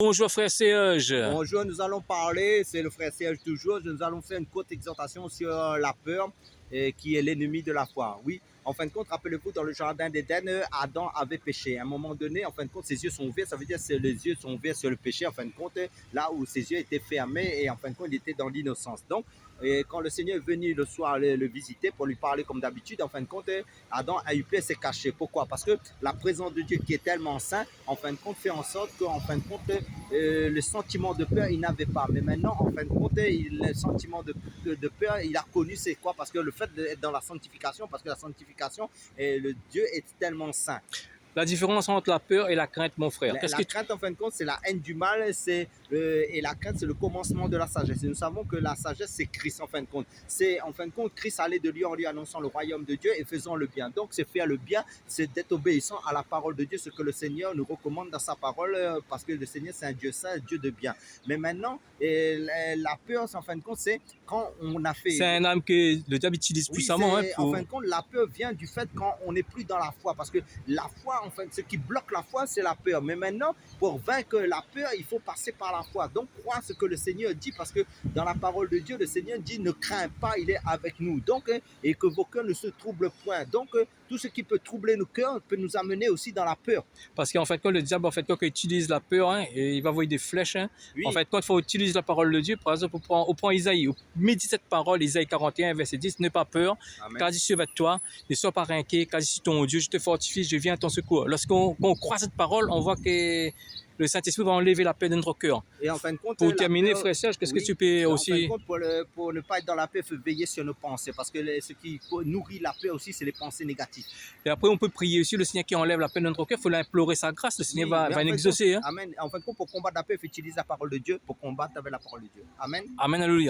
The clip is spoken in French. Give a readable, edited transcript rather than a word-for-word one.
Bonjour frère Serge. Bonjour, nous allons parler, c'est le frère Serge toujours, nous allons faire une courte exhortation sur la peur qui est l'ennemi de la foi. Oui, en fin de compte, rappelez-vous, dans le jardin d'Éden, Adam avait péché. À un moment donné, en fin de compte, ses yeux sont ouverts, ça veut dire que les yeux sont ouverts sur le péché, en fin de compte, là où ses yeux étaient fermés et en fin de compte, il était dans l'innocence. Donc, et quand le Seigneur est venu le soir le visiter pour lui parler comme d'habitude, en fin de compte, Adam a eu peur, s'est caché. Pourquoi? Parce que la présence de Dieu qui est tellement saint, en fin de compte, fait en sorte qu'en fin de compte, le sentiment de peur, il n'avait pas. Mais maintenant, en fin de compte, le sentiment de peur, il a connu c'est quoi? Parce que le fait d'être dans la sanctification, parce que la sanctification, le Dieu est tellement saint. La différence entre la peur et la crainte, mon frère. La crainte, en fin de compte, c'est la haine du mal, et la crainte, c'est le commencement de la sagesse. Et nous savons que la sagesse, c'est Christ, en fin de compte. C'est, en fin de compte, Christ allait de lui en lui annonçant le royaume de Dieu et faisant le bien. Donc, c'est faire le bien, c'est d'être obéissant à la parole de Dieu, ce que le Seigneur nous recommande dans sa parole, parce que le Seigneur, c'est un Dieu saint, un Dieu de bien. Mais maintenant, la peur, en fin de compte, c'est quand on a fait... C'est un âme que le diable utilise puissamment. En fin de compte, la peur vient du fait quand on n'est plus dans la foi. Parce que la foi, en fait, ce qui bloque la foi, c'est la peur. Mais maintenant, pour vaincre la peur, il faut passer par la foi. Donc, croire ce que le Seigneur dit, parce que dans la parole de Dieu, le Seigneur dit, ne crains pas, il est avec nous. Donc, et que vos cœurs ne se troublent point. Donc, tout ce qui peut troubler nos cœurs peut nous amener aussi dans la peur. Parce qu'en fait, quand le diable, en fait, quand il utilise la peur, et il va envoyer des flèches. Oui. En fait, quand il faut utiliser la parole de Dieu, par exemple, on prend Isaïe, médite cette parole, Isaïe 41, verset 10, n'aie pas peur, car je suis avec toi, ne sois pas inquiet, car je suis ton Dieu, je te fortifie, je viens à ton secours. Lorsqu'on croit cette parole, on voit que le Saint-Esprit va enlever la peur de notre cœur. Et en fin de compte, pour terminer, frère Serge, qu'est-ce que tu peux aussi... En fin de compte, pour ne pas être dans la peur, il faut veiller sur nos pensées. Parce que ce qui nourrit la peur aussi, c'est les pensées négatives. Et après, on peut prier aussi le Seigneur qui enlève la peur de notre cœur. Il faut implorer sa grâce. Le Seigneur va l'exaucer. Amen. En fin de compte, pour combattre la peur, il faut utiliser la parole de Dieu. Pour combattre avec la parole de Dieu. Amen. Amen, alléluia.